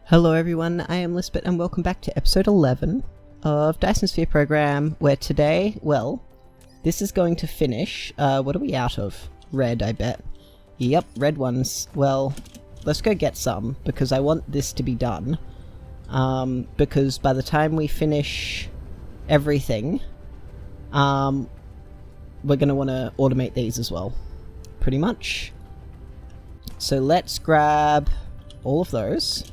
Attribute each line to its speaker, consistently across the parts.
Speaker 1: Hello everyone, I am Lisbeth and welcome back to episode 11 of Dyson Sphere Program, where today, well, this is going to finish, what are we out of? Red, I bet. Yep, red ones. Well, let's go get some, because I want this to be done. Because by the time we finish everything, we're going to want to automate these as well. Pretty much. So let's grab all of those.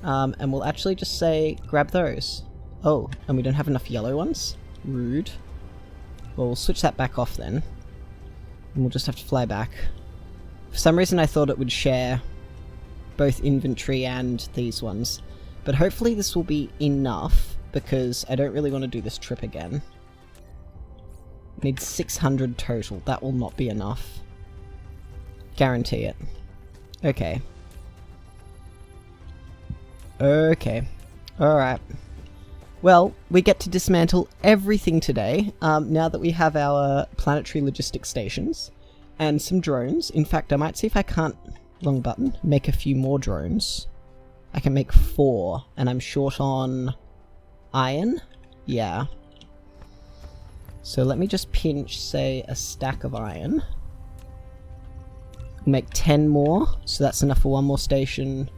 Speaker 1: And we'll actually just say, grab those. Oh, and we don't have enough yellow ones? Rude. Well, we'll switch that back off then. And we'll just have to fly back. For some reason I thought it would share both inventory and these ones. But hopefully this will be enough, because I don't really want to do this trip again. Need 600 total. That will not be enough. Guarantee it. Okay. Okay. Alright. Well, we get to dismantle everything today, now that we have our planetary logistics stations, and some drones. In fact, I might see if I can't, wrong button, make a few more drones. I can make 4, and I'm short on iron? Yeah. So let me just pinch, say, a stack of iron. Make 10 more, so that's enough for one more station.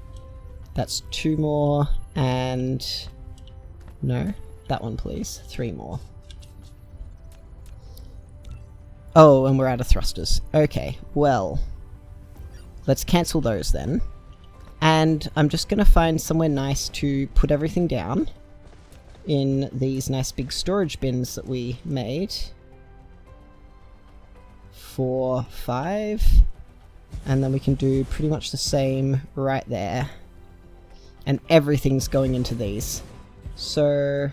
Speaker 1: That's 2 more, and no, that one please, 3 more. Oh, and we're out of thrusters. Okay, well, let's cancel those then. And I'm just gonna find somewhere nice to put everything down in these nice big storage bins that we made. 4, 5, and then we can do pretty much the same right there. And everything's going into these. So,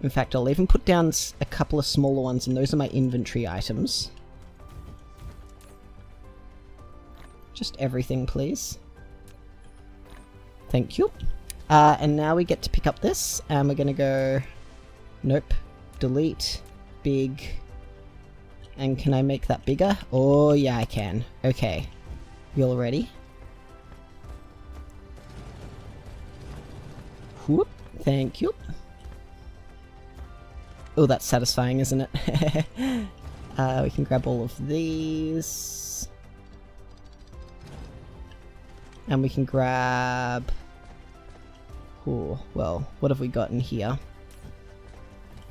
Speaker 1: in fact, I'll even put down a couple of smaller ones, and those are my inventory items. Just everything, please. Thank you. And now we get to pick up this, and we're gonna go... Nope. Delete. Big. And can I make that bigger? Oh, yeah, I can. Okay. You all ready? Whoop. Thank you. Oh, that's satisfying, isn't it? We can grab all of these. And we can grab... Oh, well, what have we got in here?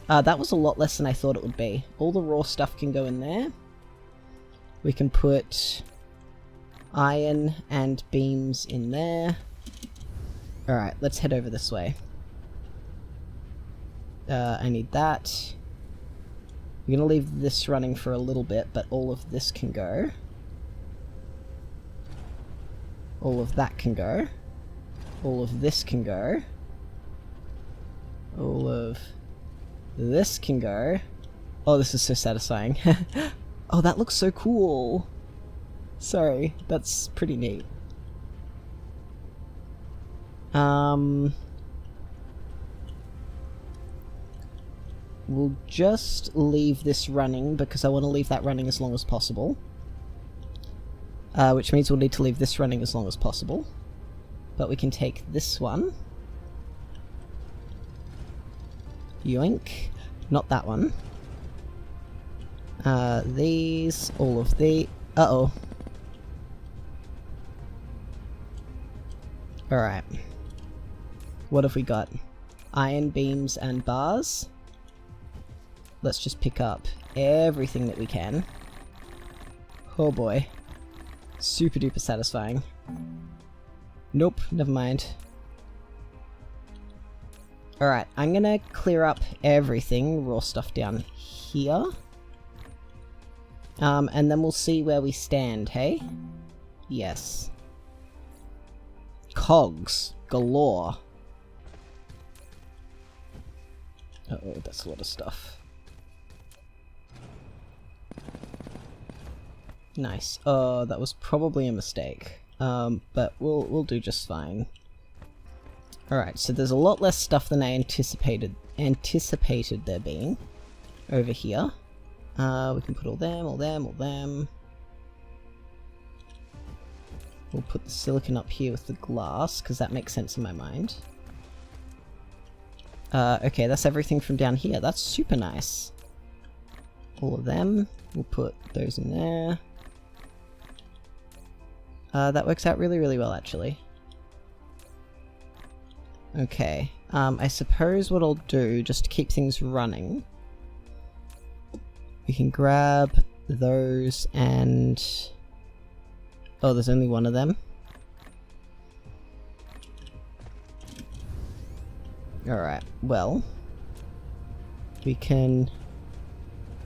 Speaker 1: That was a lot less than I thought it would be. All the raw stuff can go in there. We can put iron and beams in there. Alright, let's head over this way. I need that. We're gonna leave this running for a little bit, but all of this can go. All of that can go. All of this can go. All of this can go. Oh, this is so satisfying. Oh, that looks so cool. Sorry, that's pretty neat. We'll just leave this running, because I want to leave that running as long as possible. Which means we'll need to leave this running as long as possible. But we can take this one. Yoink. Not that one. These, all of the... Uh-oh. Alright. What have we got? Iron beams and bars. Let's just pick up everything that we can. Oh boy. Super duper satisfying. Nope, never mind. Alright, I'm gonna clear up everything, raw stuff down here. And then we'll see where we stand, hey? Yes. Cogs galore. Uh-oh, that's a lot of stuff. Nice. Oh, that was probably a mistake. But we'll do just fine. Alright, so there's a lot less stuff than I anticipated there being over here. We can put all them. We'll put the silicon up here with the glass, because that makes sense in my mind. Okay, that's everything from down here. That's super nice. All of them. We'll put those in there. That works out really, really well, actually. Okay, I suppose what I'll do, just to keep things running, we can grab those and... Oh, there's only one of them. Alright, well, we can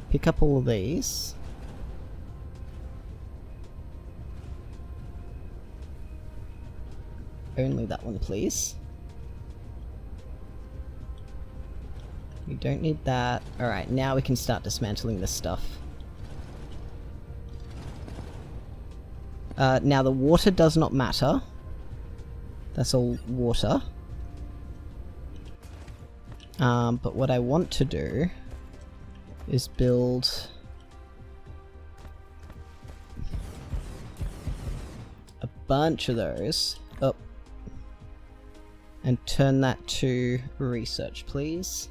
Speaker 1: pick up all of these. Only that one, please. We don't need that. Alright, now we can start dismantling this stuff. Now the water does not matter. That's all water. But what I want to do is build a bunch of those up and turn that to research, please.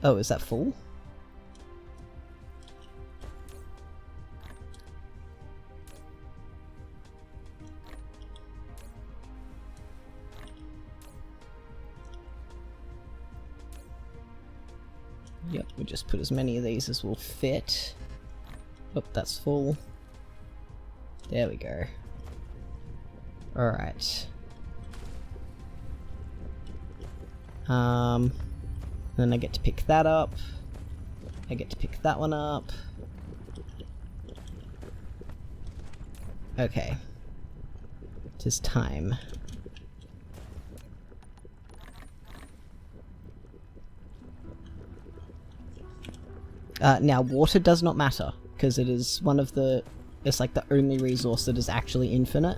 Speaker 1: Oh, is that full? Yep, we'll just put as many of these as will fit. Oh, that's full. There we go. Alright. Then I get to pick that up. I get to pick that one up. Okay. It is time. Now, water does not matter, because it is one of the... It's like the only resource that is actually infinite.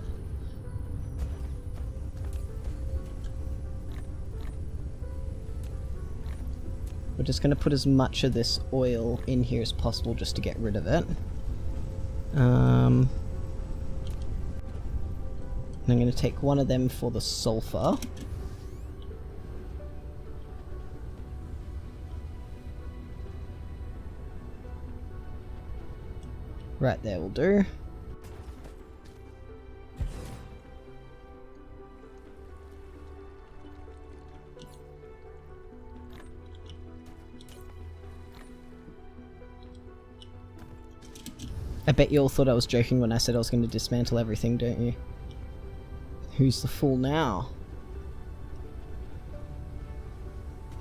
Speaker 1: We're just going to put as much of this oil in here as possible just to get rid of it. And I'm going to take one of them for the sulfur. Right there will do. I bet you all thought I was joking when I said I was going to dismantle everything, don't you? Who's the fool now?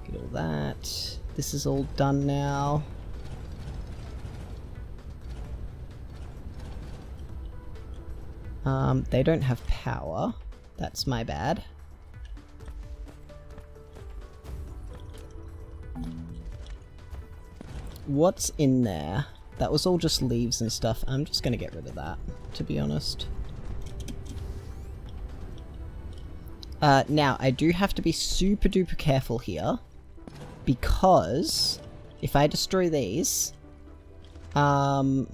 Speaker 1: Get all that. This is all done now. They don't have power. That's my bad. What's in there? That was all just leaves and stuff. I'm just gonna get rid of that, to be honest. Now, I do have to be super duper careful here, because if I destroy these, I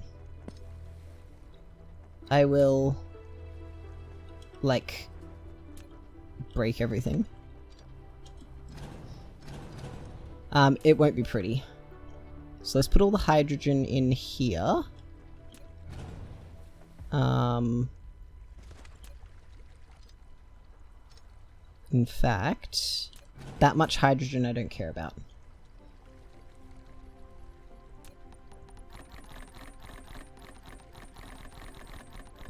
Speaker 1: will, like, break everything. It won't be pretty. So let's put all the hydrogen in here. In fact, that much hydrogen I don't care about.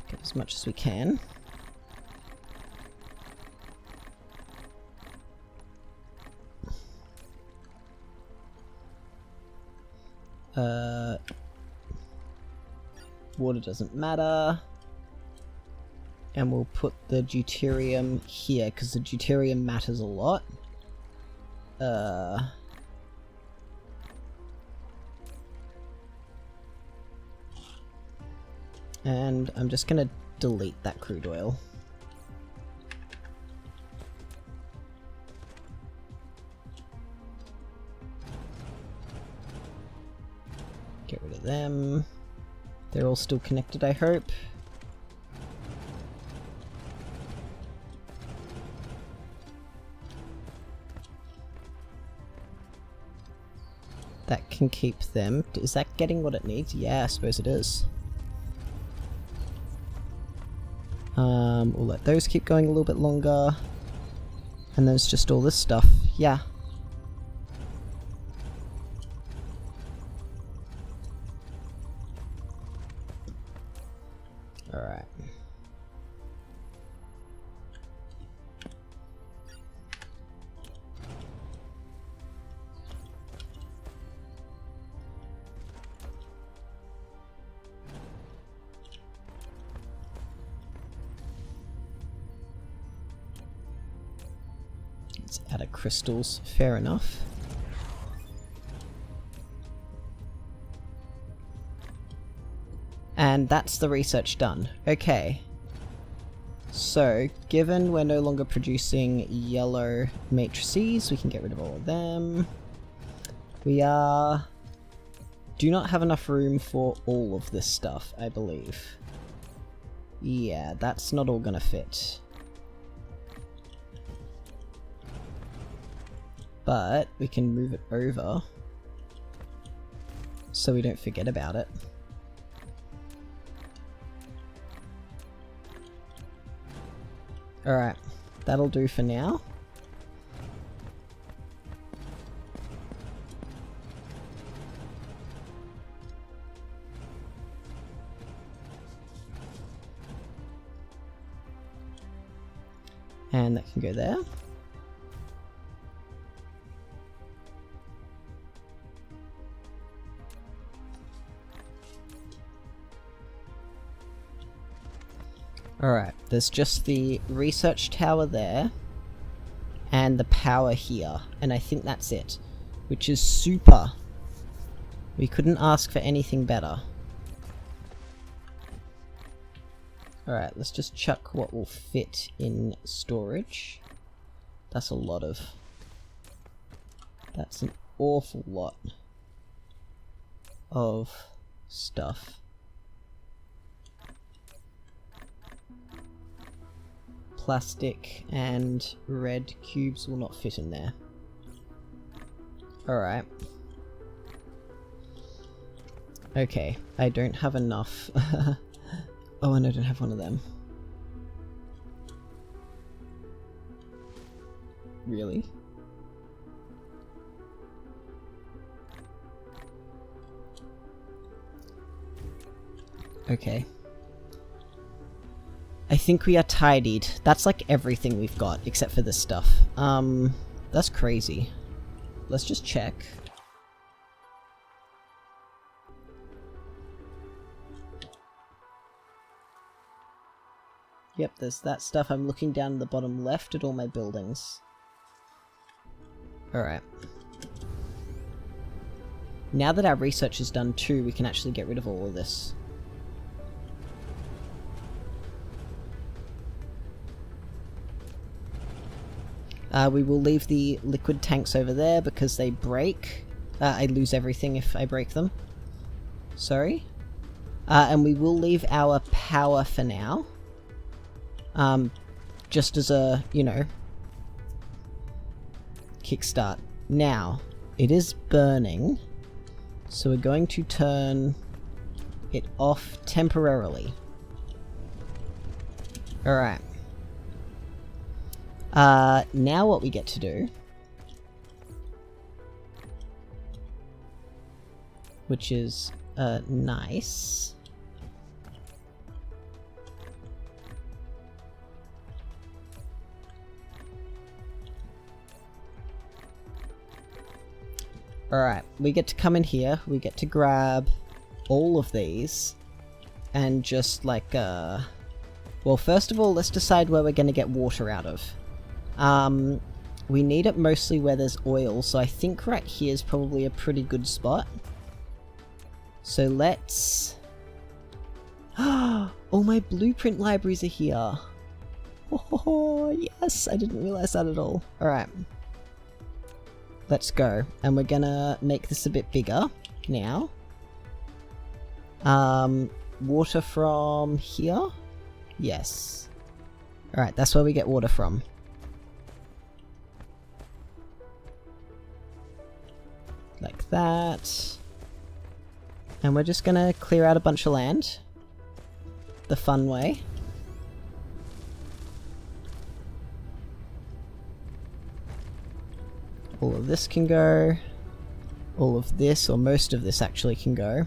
Speaker 1: Get as much as we can. Water doesn't matter. And we'll put the deuterium here, because the deuterium matters a lot. And I'm just gonna delete that crude oil. Get rid of them. They're all still connected, I hope. That can keep them. Is that getting what it needs? Yeah, I suppose it is. We'll let those keep going a little bit longer. And there's just all this stuff. Yeah. Alright. It's out of crystals, fair enough. And that's the research done. Okay. So, given we're no longer producing yellow matrices, we can get rid of all of them. We do not have enough room for all of this stuff, I believe. Yeah, that's not all gonna fit. But we can move it over so we don't forget about it. Alright, that'll do for now. And that can go there. Alright, there's just the research tower there, and the power here, and I think that's it, which is super. We couldn't ask for anything better. Alright, let's just chuck what will fit in storage. That's a lot of... That's an awful lot of stuff. Plastic and red cubes will not fit in there. Alright. Okay, I don't have enough. Oh, and I don't have one of them. Really? Okay. I think we are tidied. That's like everything we've got, except for this stuff. That's crazy. Let's just check. Yep, there's that stuff. I'm looking down the bottom left at all my buildings. Alright. Now that our research is done too, we can actually get rid of all of this. We will leave the liquid tanks over there because they break. I lose everything if I break them. Sorry. And we will leave our power for now. Just as a, you know, kickstart. Now, it is burning, so we're going to turn it off temporarily. Alright. Now what we get to do, which is, nice. Alright, we get to come in here, we get to grab all of these, and just like, well, first of all, let's decide where we're gonna get water out of. We need it mostly where there's oil, so I think right here is probably a pretty good spot. So let's... Oh, my blueprint libraries are here! Oh, yes! I didn't realize that at all. Alright. Let's go. And we're gonna make this a bit bigger now. get water from here? Yes. Alright, that's where we get water from. Like that. And we're just gonna clear out a bunch of land. The fun way. All of this can go. All of this, or most of this actually, can go.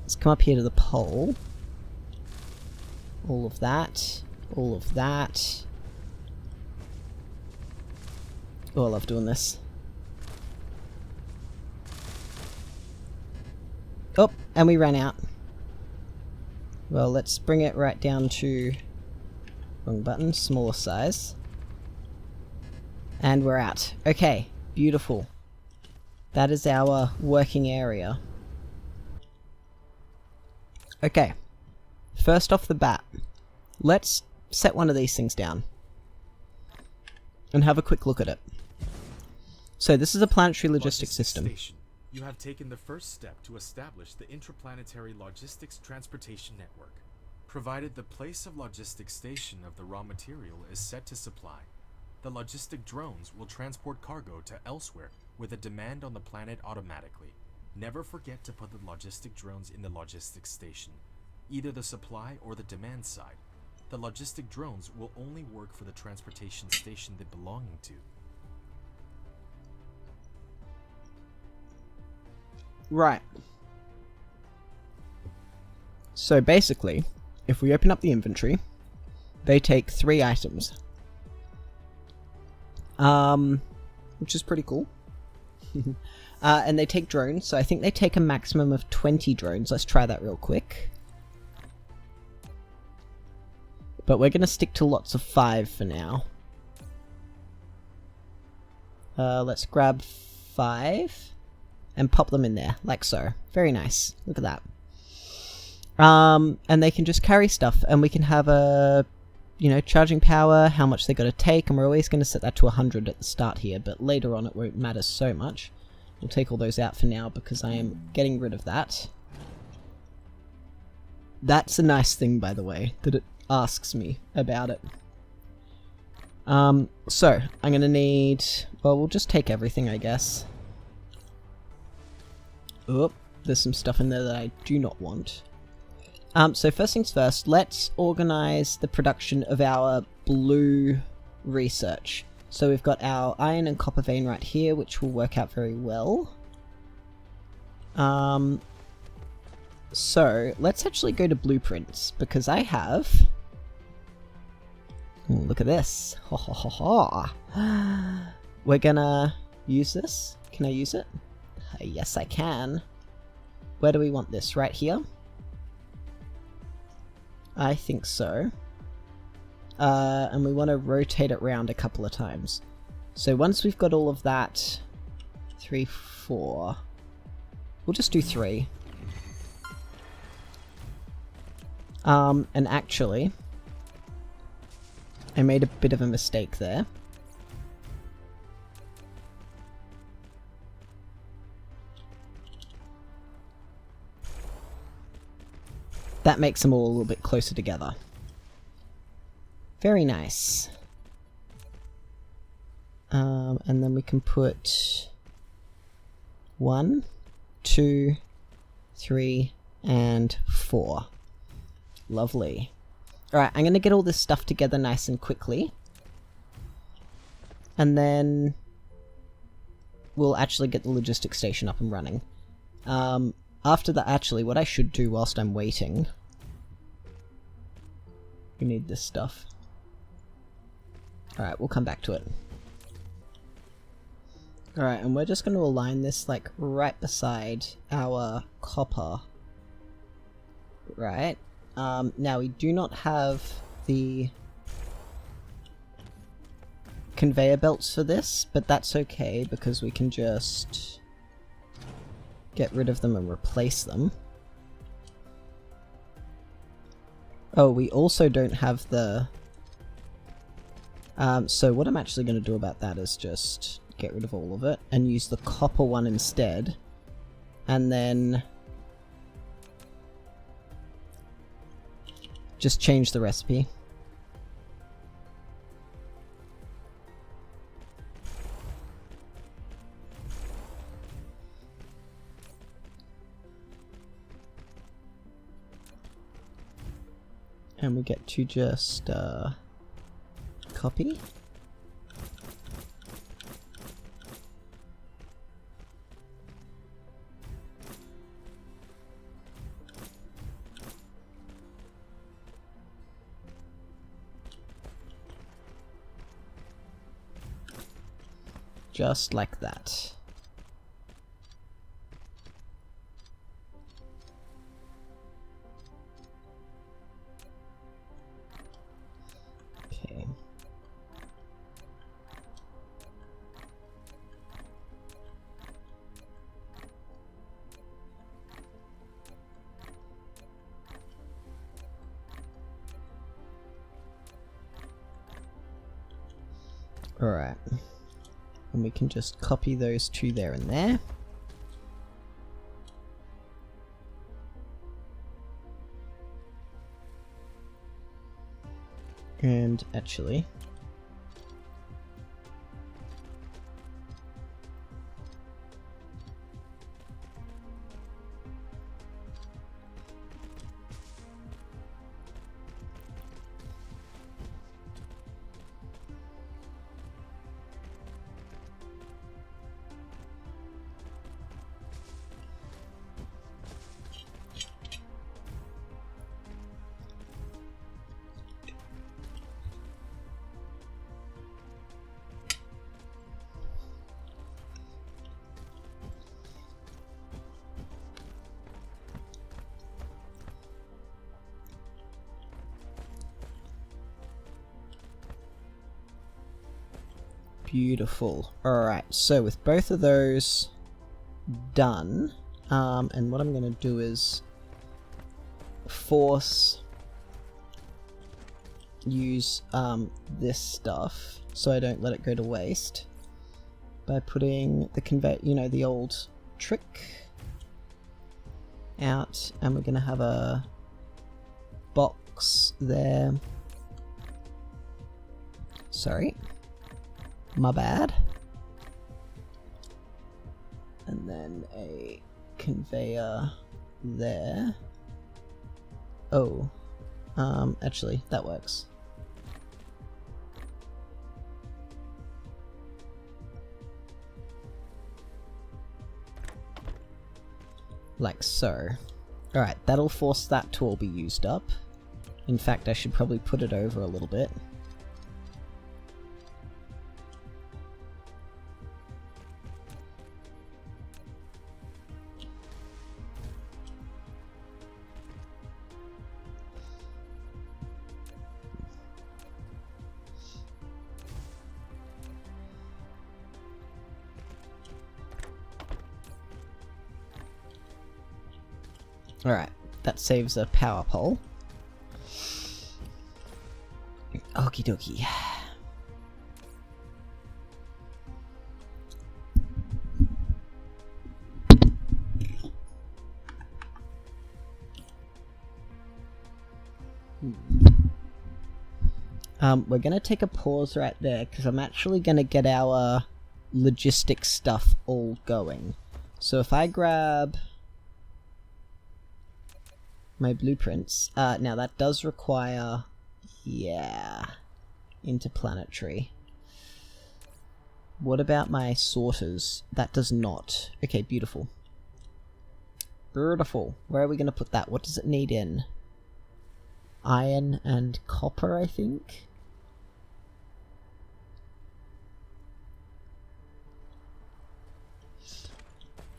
Speaker 1: Let's come up here to the pole. All of that. All of that. Oh, I love doing this. Oh, and we ran out. Well, let's bring it right down to... wrong button, smaller size. And we're out. Okay, beautiful. That is our working area. Okay, first off the bat, let's set one of these things down and have a quick look at it. So this is a planetary logistics system.
Speaker 2: You have taken the first step to establish the interplanetary logistics transportation network. Provided the place of logistics station of the raw material is set to supply, the logistic drones will transport cargo to elsewhere with a demand on the planet automatically. Never forget to put the logistic drones in the logistics station, either the supply or the demand side. The logistic drones will only work for the transportation station they belong to.
Speaker 1: Right. So basically, if we open up the inventory, they take 3 items. Which is pretty cool. And they take drones, so I think they take a maximum of 20 drones. Let's try that real quick. But we're gonna stick to lots of 5 for now. Let's grab 5 and pop them in there, like so. Very nice. Look at that. And they can just carry stuff, and we can have a, you know, charging power, how much they gotta take, and we're always gonna set that to 100 at the start here, but later on it won't matter so much. We'll take all those out for now because I am getting rid of that. That's a nice thing, by the way, that it asks me about it. So, I'm gonna need... well, we'll just take everything, I guess. Oh, there's some stuff in there that I do not want. So first things first, let's organize the production of our blue research. So we've got our iron and copper vein right here, which will work out very well. So let's actually go to blueprints, because I have... ooh, look at this. Ha ha ha ha. We're gonna use this. Can I use it? Yes, I can. Where do we want this? Right here? I think so. And we want to rotate it around a couple of times. So once we've got all of that... 3, 4... we'll just do 3. And actually... I made a bit of a mistake there. That makes them all a little bit closer together. Very nice. And then we can put 1, 2, 3, and 4. Lovely. Alright, I'm gonna get all this stuff together nice and quickly. And then we'll actually get the logistics station up and running. After that, actually, what I should do whilst I'm waiting... we need this stuff. Alright, we'll come back to it. Alright, and we're just going to align this, like, right beside our copper. Right. Now, we do not have the conveyor belts for this, but that's okay, because we can just get rid of them and replace them. Oh, we also don't have the... so what I'm actually going to do about that is just get rid of all of it and use the copper one instead. And then just change the recipe. And we get to just copy. Just like that. Okay. All right. And we can just copy those two there and there. And actually, beautiful. Alright, so with both of those done, and what I'm going to do is use this stuff so I don't let it go to waste by putting the the old trick out, and we're going to have a box there. Sorry. My bad. And then a conveyor there. Oh. Actually, that works. Like so. Alright, that'll force that to all be used up. In fact, I should probably put it over a little bit. Alright, that saves a power pole. Okie dokie. We're gonna take a pause right there because I'm actually gonna get our logistics stuff all going. So if I grab my blueprints, now that does require, interplanetary. What about my sorters? That does not. Okay, beautiful. Beautiful. Where are we gonna put that? What does it need in? Iron and copper, I think?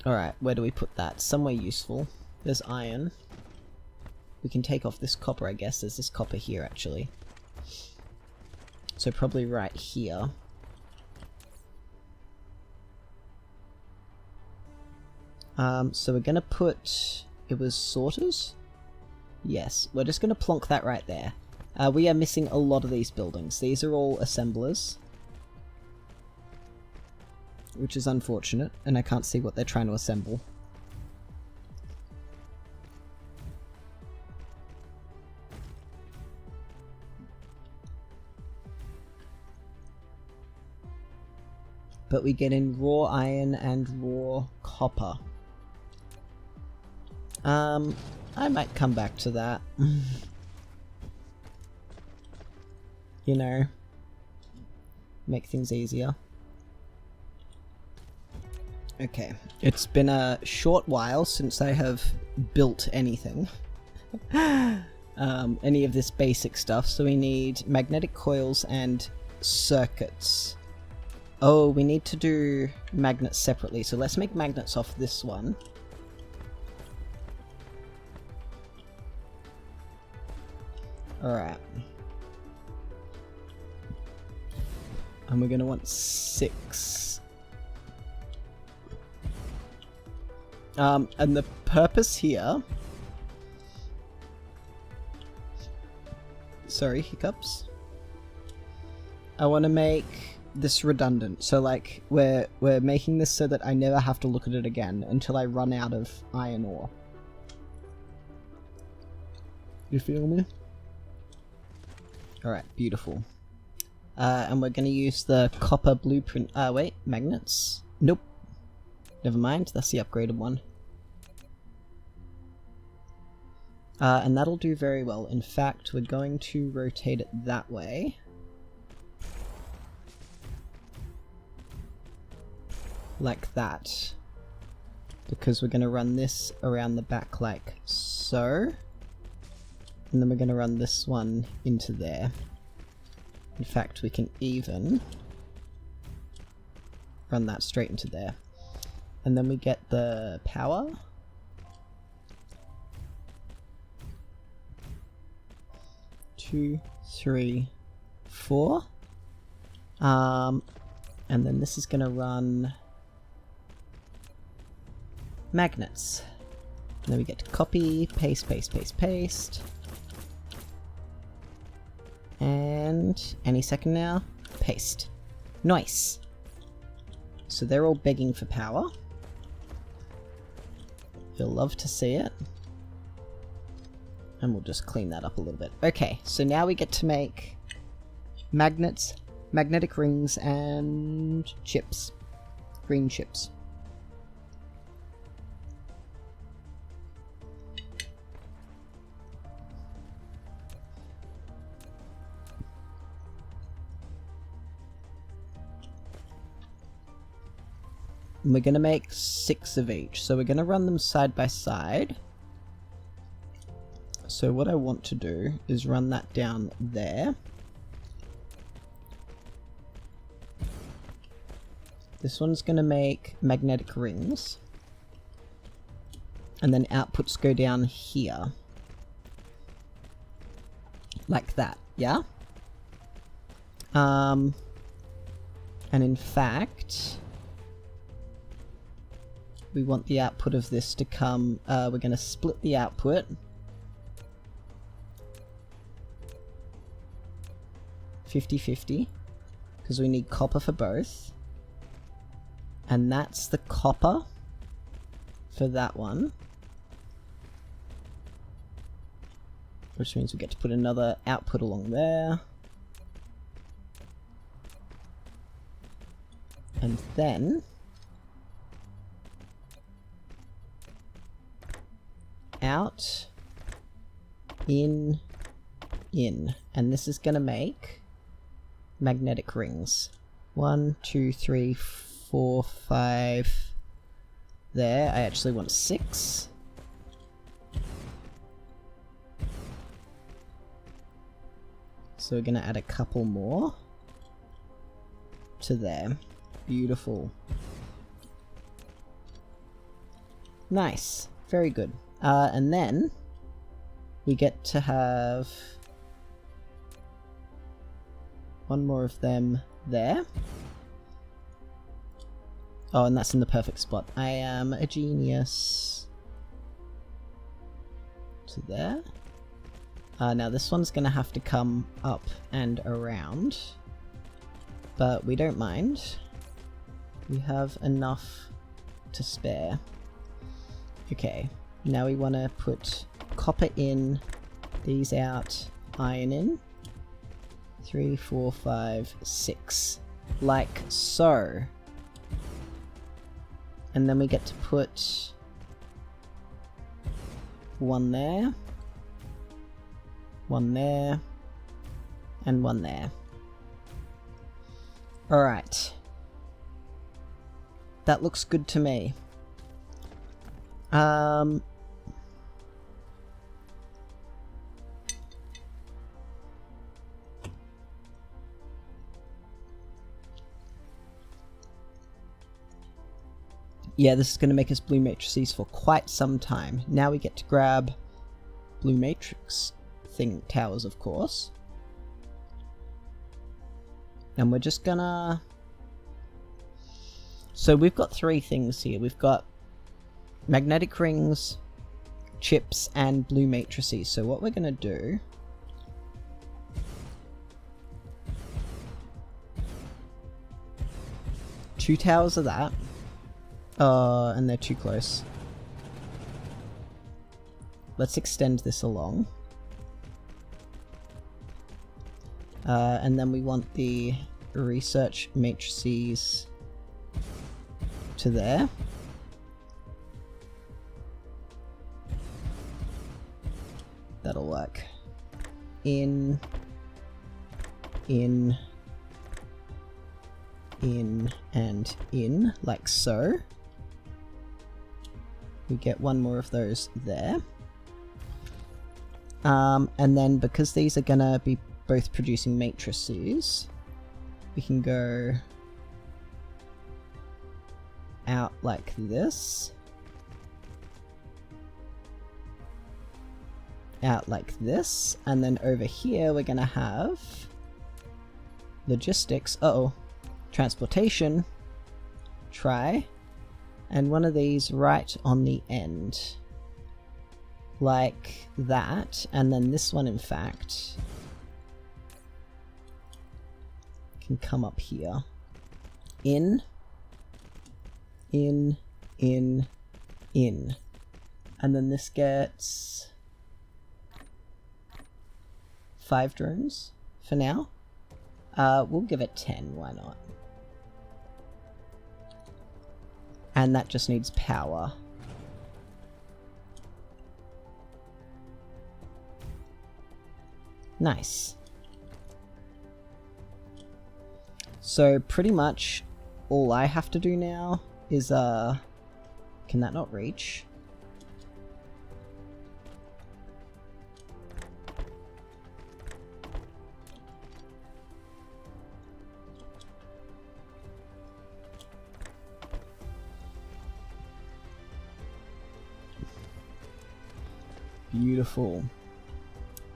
Speaker 1: Alright, where do we put that? Somewhere useful. There's iron. We can take off this copper, I guess. There's this copper here, actually. So probably right here. So we're gonna put... It was sorters? Yes, we're just gonna plonk that right there. We are missing a lot of these buildings. These are all assemblers. Which is unfortunate, and I can't see what they're trying to assemble. but we get in raw iron and raw copper. I might come back to that. You know, make things easier. Okay, it's been a short while since I have built anything. Any of this basic stuff, so we need magnetic coils and circuits. Oh, we need to do magnets separately, so let's make magnets off this one. Alright. And we're gonna want 6. And the purpose here... Sorry, hiccups. I want to make this redundant, so like we're making this so that I never have to look at it again until I run out of iron ore. You feel me? Alright, beautiful. And we're going to use the copper blueprint. Wait, magnets? Nope. Never mind, that's the upgraded one. And that'll do very well. In fact, we're going to rotate it that way. Like that. Because we're going to run this around the back like so. And then we're going to run this one into there. In fact, we can even run that straight into there. And then we get the power. Two, 3, 4. And then this is going to run magnets. And then we get to copy, paste, paste, paste, paste. And any second now, paste. Nice. So they're all begging for power. You'll love to see it. And we'll just clean that up a little bit. Okay, so now we get to make magnets, magnetic rings, and chips. Green chips. And we're going to make 6 of each, so we're going to run them side by side. So what I want to do is run that down there. This one's going to make magnetic rings. And then outputs go down here. Like that, yeah? And in fact... we want the output of this to come... we're going to split the output. 50-50, because we need copper for both. And that's the copper for that one. Which means we get to put another output along there. And then... out, in. And this is going to make magnetic rings. 1, 2, 3, 4, 5. There. I actually want 6. So we're going to add a couple more to there. Beautiful. Nice. Very good. And then we get to have one more of them there. Oh, and that's in the perfect spot. I am a genius. To there. Now this one's gonna have to come up and around. But we don't mind. We have enough to spare. Okay, now we want to put copper in, these out, iron in. 3, 4, 5, 6. Like so. And then we get to put one there, one there, and one there. Alright. That looks good to me. Yeah, this is going to make us blue matrices for quite some time. Now we get to grab blue matrix towers, of course. And we're just gonna... So we've got three things here. We've got magnetic rings, chips, and blue matrices. So what we're gonna do... Two towers of that. And they're too close. Let's extend this along. And then we want the research matrices to there. That'll work. In, and in, like so. We get one more of those there. And then because these are gonna be both producing matrices, we can go out like this, out like this, and then over here we're gonna have logistics, transportation, and one of these right on the end, like that, and then this one in fact can come up here. In, and then this gets 5 drones for now. We'll give it 10, why not? And that just needs power. Nice. So pretty much all I have to do now is, can that not reach? Beautiful.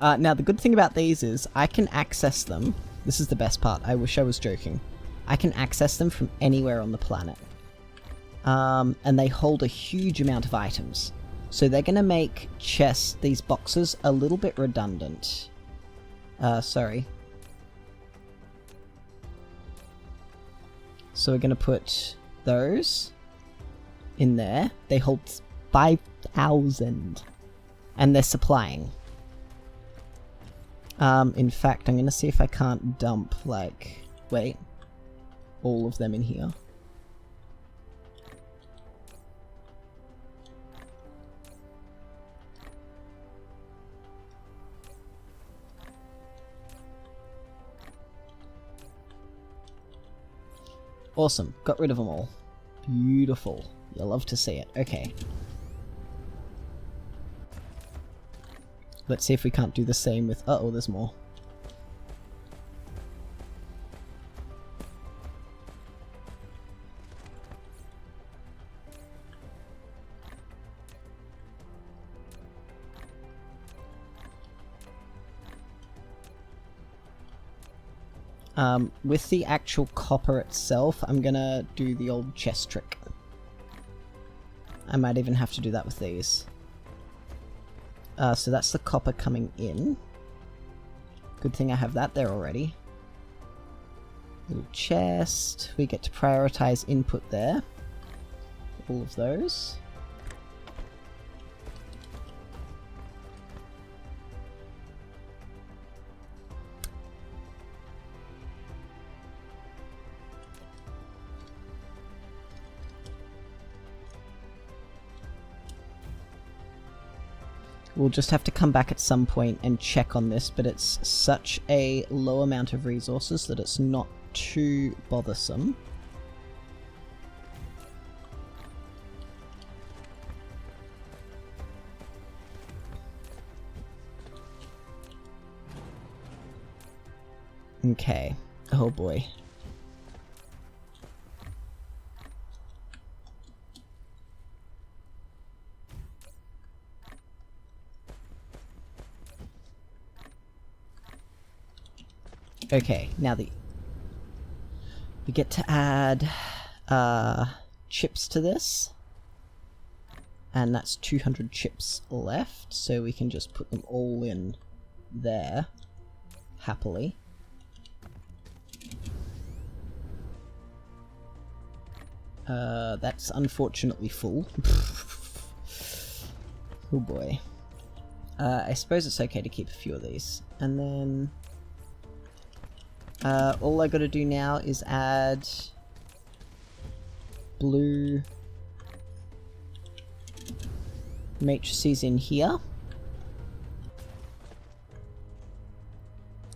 Speaker 1: Now the good thing about these is I can access them. This is the best part. I wish I was joking. I can access them from anywhere on the planet. And they hold a huge amount of items. So they're going to make these boxes, a little bit redundant. Sorry. So we're going to put those in there. They hold 5,000. And they're supplying. In fact, I'm going to see if I can't dump, all of them in here. Awesome. Got rid of them all. Beautiful. You'll love to see it. Okay. Let's see if we can't do the same with... Uh-oh, there's more. With the actual copper itself, I'm gonna do the old chest trick. I might even have to do that with these. So that's the copper coming in. Good thing I have that there already. Little chest. We get to prioritize input there. All of those. We'll just have to come back at some point and check on this, but it's such a low amount of resources that it's not too bothersome. Okay. Oh boy. Okay, now we get to add chips to this, and that's 200 chips left, so we can just put them all in there happily. That's unfortunately full. Oh boy. I suppose it's okay to keep a few of these, and then all I gotta do now is add blue matrices in here.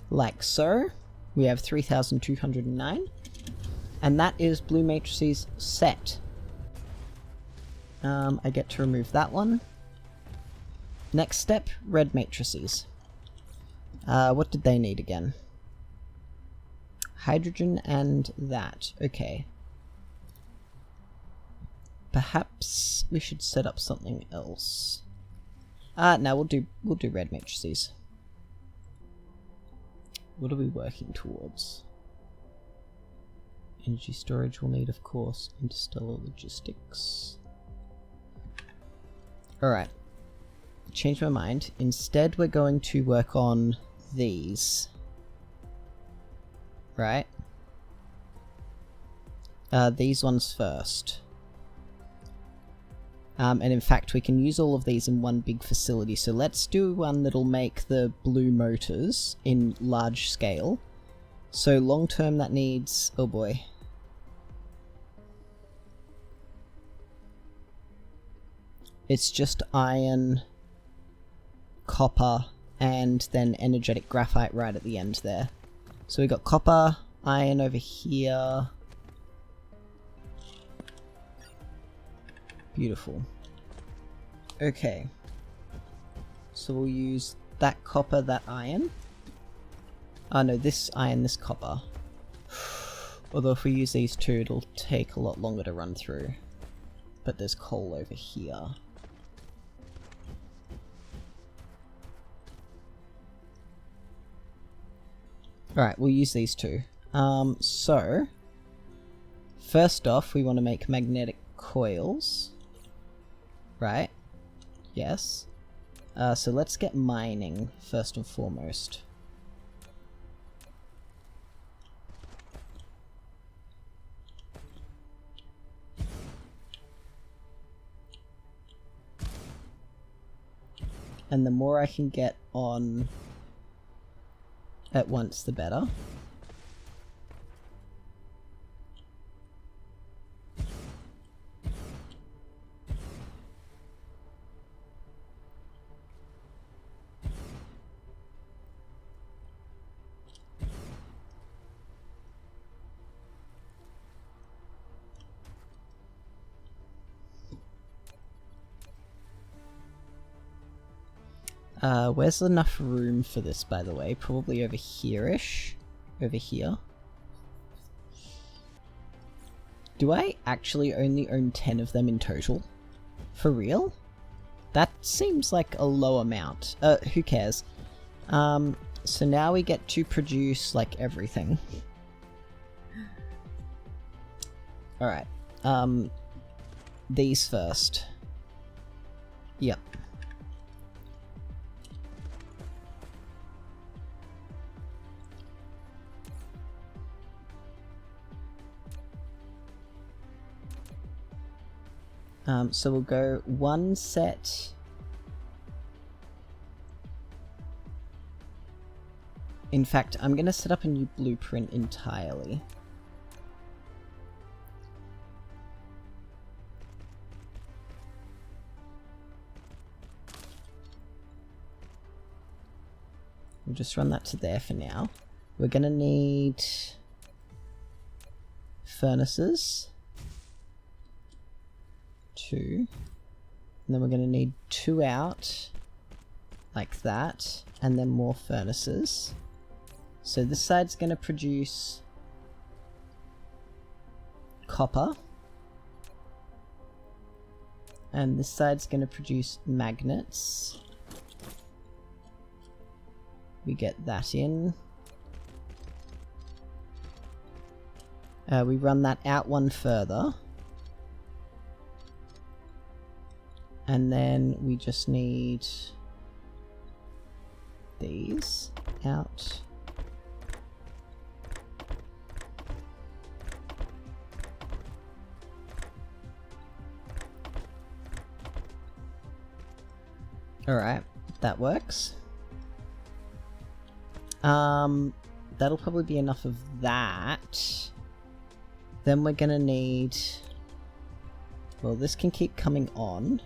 Speaker 1: Like so. We have 3,209. And that is blue matrices set. I get to remove that one. Next step, red matrices. What did they need again? Hydrogen and that. Okay. Perhaps we should set up something else. No, we'll do red matrices. What are we working towards? Energy storage will need, of course, interstellar logistics. Alright. Change my mind. Instead, we're going to work on these. Right? These ones first. And in fact, we can use all of these in one big facility. So let's do one that'll make the blue motors in large scale. So long term that needs... oh boy. It's just iron, copper, and then energetic graphite right at the end there. So we got copper, iron over here. Beautiful. Okay. So we'll use that copper, that iron. Oh no, this iron, this copper. Although if we use these two, it'll take a lot longer to run through. But there's coal over here. Alright, we'll use these two. So, first off, we want to make magnetic coils. Right? Yes. So let's get mining, first and foremost. And the more I can get on at once, the better. Where's enough room for this, by the way? Probably over here-ish. Over here. Do I actually only own 10 of them in total? For real? That seems like a low amount. Who cares? So now we get to produce, like, everything. Alright. These first. Yep. So we'll go one set. In fact, I'm going to set up a new blueprint entirely. we'll just run that to there for now. We're gonna need furnaces. 2. And then we're gonna need 2 out, like that, and then more furnaces. So this side's gonna produce copper. And this side's gonna produce magnets. We get that in. We run that out one further. And then we just need these out. Alright, that works. That'll probably be enough of that. Then we're gonna need... Well, this can keep coming on.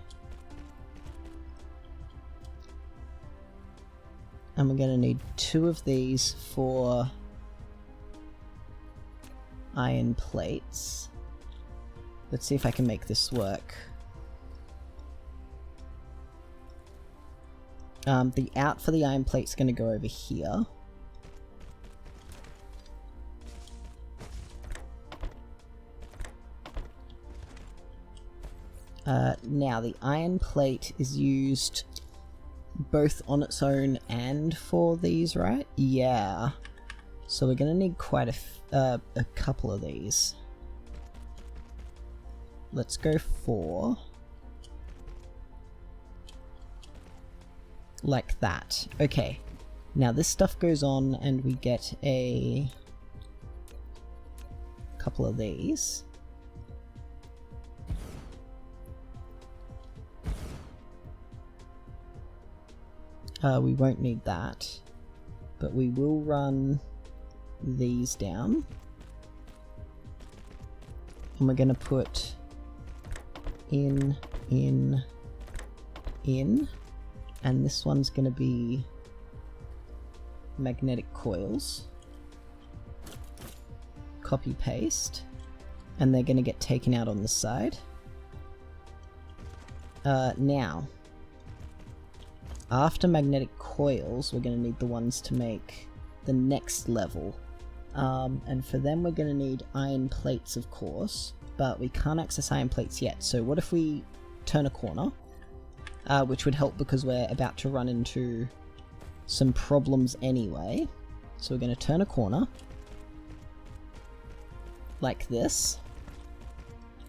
Speaker 1: And we're gonna need 2 of these for iron plates. Let's see if I can make this work. The out for the iron plate's gonna go over here. Now the iron plate is used both on its own and for these, right? Yeah. So we're gonna need quite a couple of these. Let's go 4. Like that. Okay. Now this stuff goes on and we get a couple of these. We won't need that, but we will run these down. And we're going to put in, and this one's going to be magnetic coils. Copy paste, and they're going to get taken out on this side. Now, after magnetic coils, we're going to need the ones to make the next level. And for them we're going to need iron plates, of course, but we can't access iron plates yet. So what if we turn a corner? Which would help because we're about to run into some problems anyway. So we're going to turn a corner. Like this.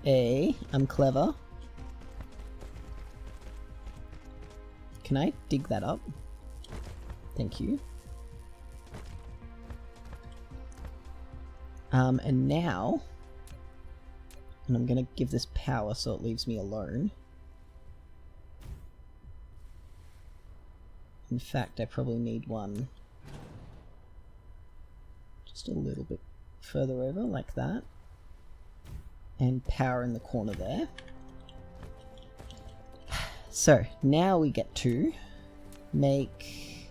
Speaker 1: I'm clever. Can I dig that up? Thank you. And now, and I'm gonna give this power so it leaves me alone. In fact, I probably need one just a little bit further over, like that. And power in the corner there. So, now we get to make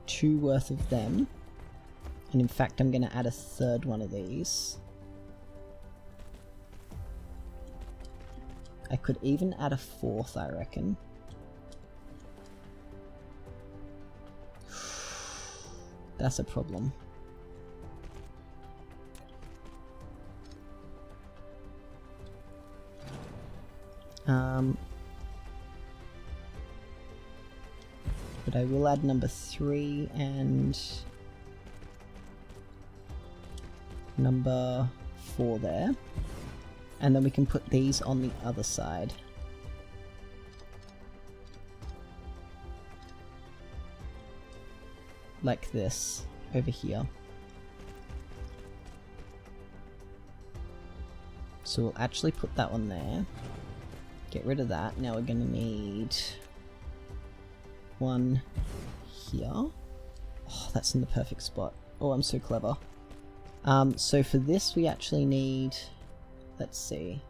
Speaker 1: 2 worth of them. And in fact, I'm going to add a 3rd one of these. I could even add a 4th, I reckon. That's a problem. But I will add number 3 and number 4 there. And then we can put these on the other side. Like this, over here. So we'll actually put that one there. Get rid of that. Now we're gonna need one here. Oh, that's in the perfect spot. Oh, I'm so clever. So for this we actually need, let's see,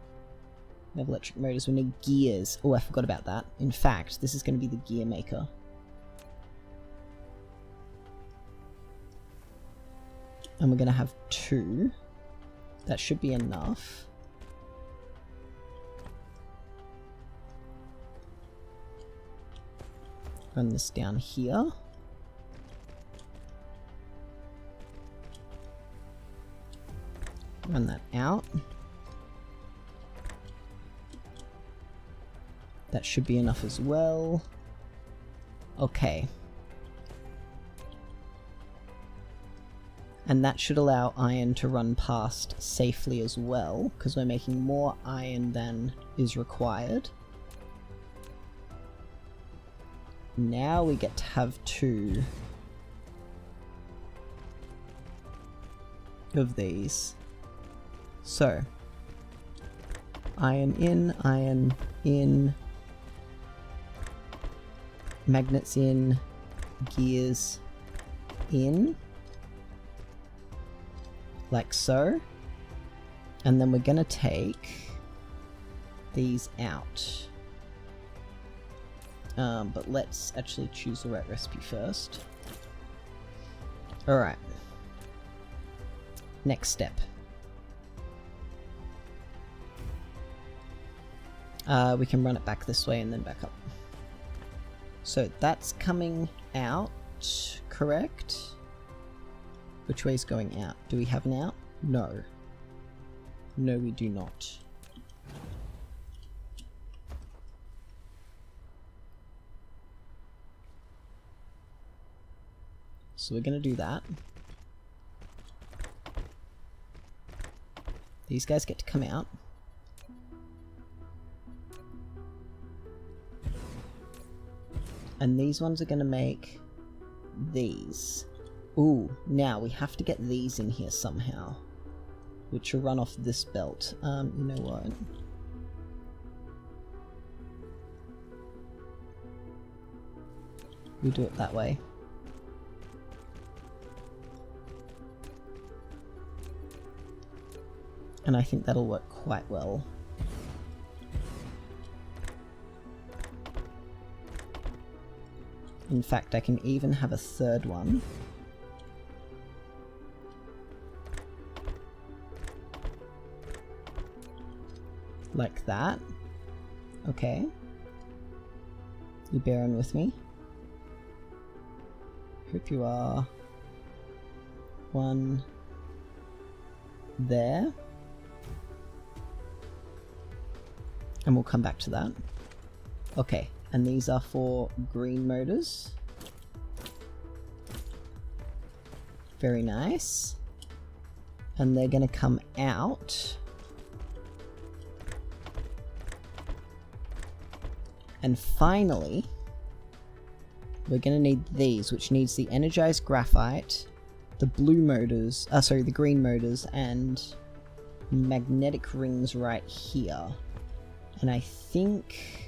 Speaker 1: we have electric motors, we need gears. Oh, I forgot about that. In fact, this is going to be the gear maker. And we're going to have 2. That should be enough. Run this down here. Run that out. That should be enough as well. Okay. And that should allow iron to run past safely as well, because we're making more iron than is required. Now we get to have 2 of these. So, iron in, magnets in, gears in, like so. And then we're gonna take these out. But let's actually choose the right recipe first. Alright. Next step. We can run it back this way and then back up. So that's coming out, correct? Which way is going out? Do we have an out? No. No, we do not. So we're going to do that. These guys get to come out. And these ones are going to make these. Ooh, now we have to get these in here somehow. Which will run off this belt. You know what? We do it that way. And I think that'll work quite well. In fact, I can even have a third one. Like that. Okay. You bearing with me? Hope you are. One there. And we'll come back to that. Okay, and these are for green motors. Very nice. And they're gonna come out. And finally, we're gonna need these, which needs the energized graphite, the blue motors, sorry, the green motors, and magnetic rings right here. And I think...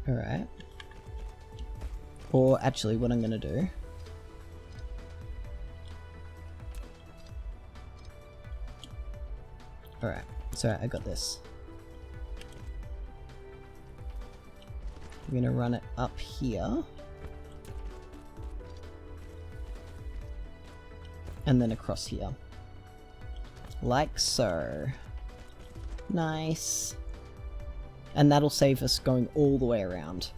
Speaker 1: Alright. Or actually what I'm gonna do... Alright, so I got this. I'm gonna run it up here. And then across here. Like so. Nice. And that'll save us going all the way around.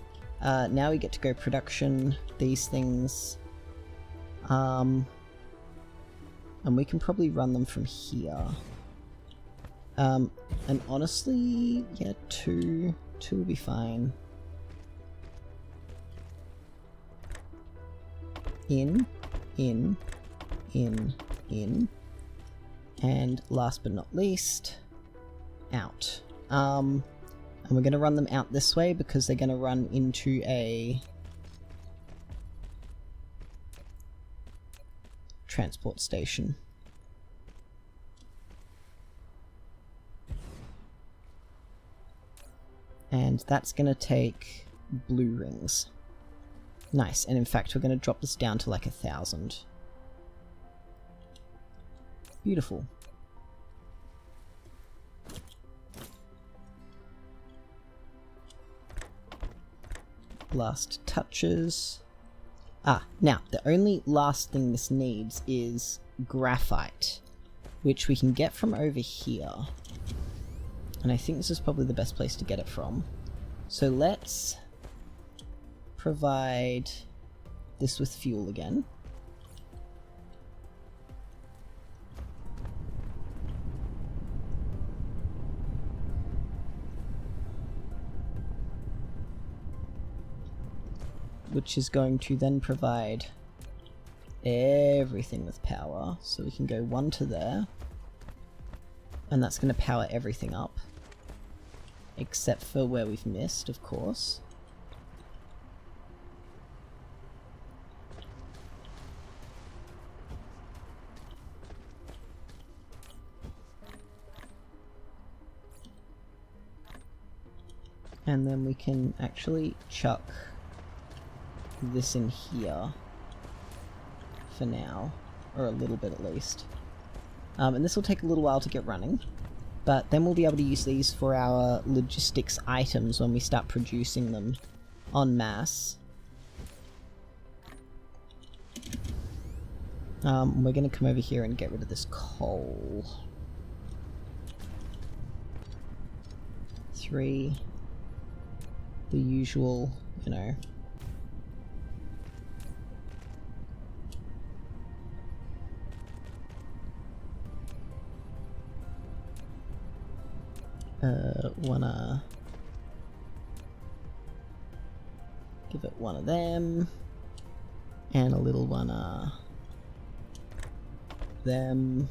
Speaker 1: Now we get to go production, these things. And we can probably run them from here. And honestly, yeah, two will be fine. In. And last but not least, out. And we're going to run them out this way because they're going to run into a transport station. And that's going to take blue rings. Nice, and in fact we're going to drop this down to like 1,000. Beautiful. Last touches. Now, the only last thing this needs is graphite, which we can get from over here. And I think this is probably the best place to get it from. So let's provide this with fuel again. Which is going to then provide everything with power. So we can go 1 to there. And that's going to power everything up. Except for where we've missed, of course. And then we can actually chuck this in here for now, or a little bit at least. And this will take a little while to get running, but then we'll be able to use these for our logistics items when we start producing them en masse. We're going to come over here and get rid of this coal. 3. The usual, you know. Wanna give it one of them, and a little one them,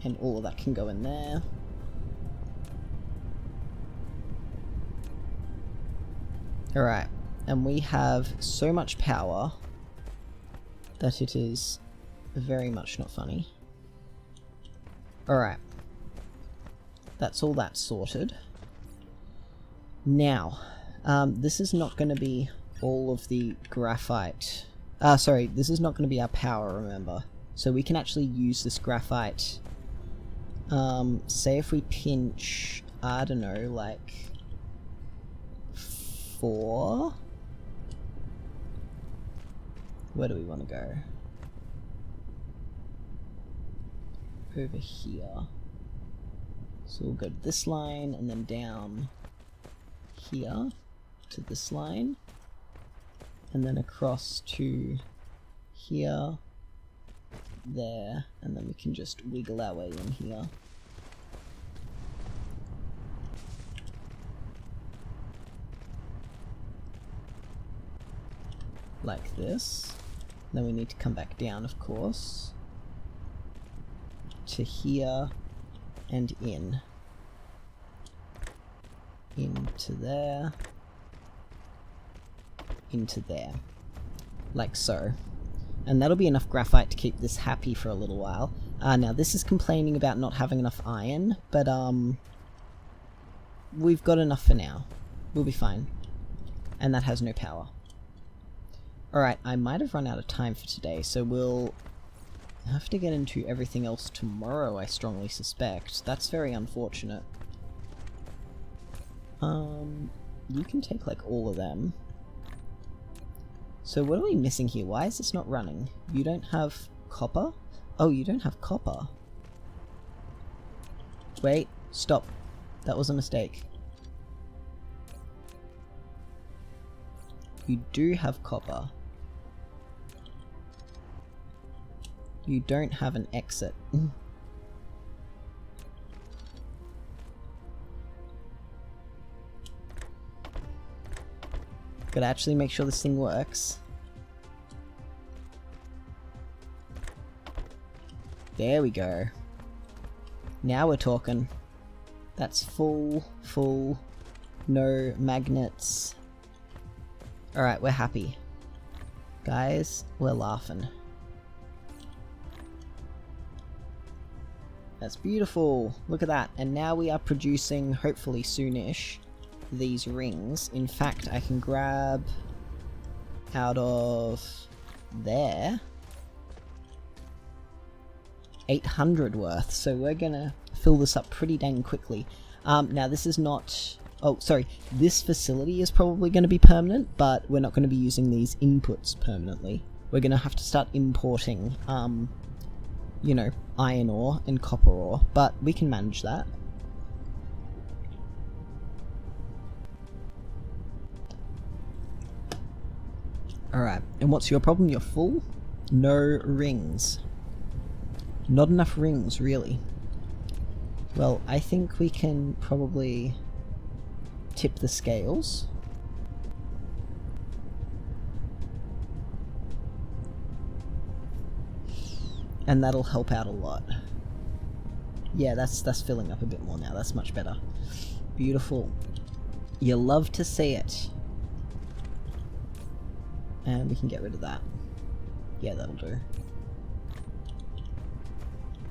Speaker 1: and all of that can go in there. Alright, and we have so much power that it is very much not funny. Alright. That's all that sorted. Now, this is not going to be all of the graphite. Sorry, this is not going to be our power, remember. So we can actually use this graphite. Say if we pinch, I don't know, like 4? Where do we want to go? Over here. So we'll go to this line and then down here to this line, and then across to here, there, and then we can just wiggle our way in here. Like this. Then we need to come back down, of course, to here and in. Into there. Into there. Like so. And that'll be enough graphite to keep this happy for a little while. Now this is complaining about not having enough iron, but we've got enough for now. We'll be fine. And that has no power. Alright, I might have run out of time for today, so we'll have to get into everything else tomorrow, I strongly suspect. That's very unfortunate. You can take like all of them. So what are we missing here? Why is this not running? You don't have copper? Oh, you don't have copper. Wait, stop. That was a mistake. You do have copper. You don't have an exit. Gotta actually make sure this thing works. There we go. Now we're talking. That's full, no magnets. Alright, we're happy. Guys, we're laughing. That's beautiful. Look at that. And now we are producing, hopefully soonish, these rings. In fact, I can grab out of there 800 worth, so we're gonna fill this up pretty dang quickly. Now this is not... oh, sorry, this facility is probably going to be permanent, but we're not going to be using these inputs permanently. We're going to have to start importing, you know, iron ore and copper ore, but we can manage that. Alright, and what's your problem? You're full? No rings. Not enough rings, really. Well, I think we can probably tip the scales. And that'll help out a lot. Yeah, that's filling up a bit more now. That's much better. Beautiful. You love to see it. And we can get rid of that. Yeah, that'll do.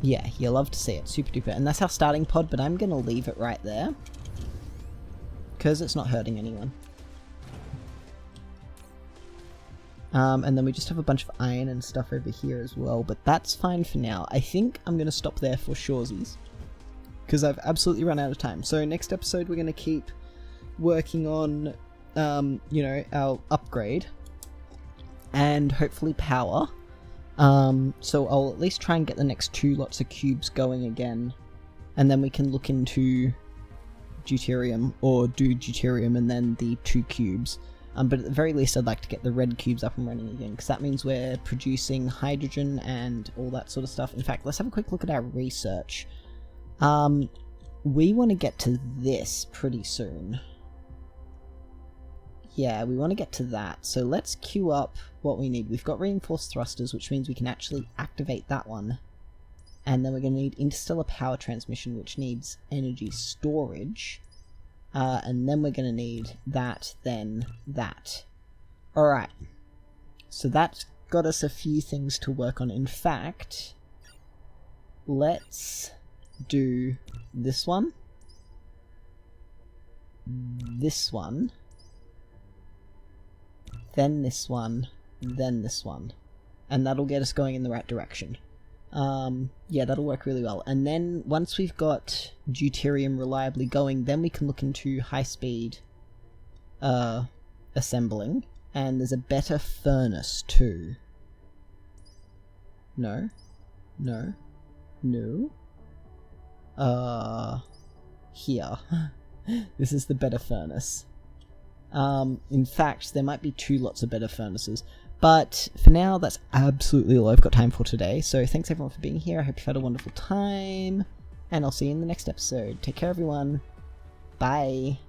Speaker 1: Yeah, you love to see it. Super duper. And that's our starting pod, but I'm gonna leave it right there. Because it's not hurting anyone. And then we just have a bunch of iron and stuff over here as well, but that's fine for now. I think I'm gonna stop there for shoresies. Because I've absolutely run out of time. So next episode we're gonna keep working on, you know, our upgrade. And hopefully power. So I'll at least try and get the next 2 lots of cubes going again, and then we can look into deuterium, or do deuterium and then the 2 cubes. But at the very least I'd like to get the red cubes up and running again, because that means we're producing hydrogen and all that sort of stuff. In fact, let's have a quick look at our research. We want to get to this pretty soon. Yeah, we want to get to that, so let's queue up what we need. We've got reinforced thrusters, which means we can actually activate that one. And then we're going to need interstellar power transmission, which needs energy storage. And then we're going to need that, then that. Alright, so that's got us a few things to work on. In fact, let's do this one, this one, then this one, then this one. And that'll get us going in the right direction. Yeah, that'll work really well. And then once we've got deuterium reliably going, then we can look into high-speed assembling. And there's a better furnace too. No. No. No. Here. This is the better furnace. In fact, there might be 2 lots of better furnaces. But for now, that's absolutely all I've got time for today. So thanks everyone for being here. I hope you've had a wonderful time. And I'll see you in the next episode. Take care, everyone. Bye.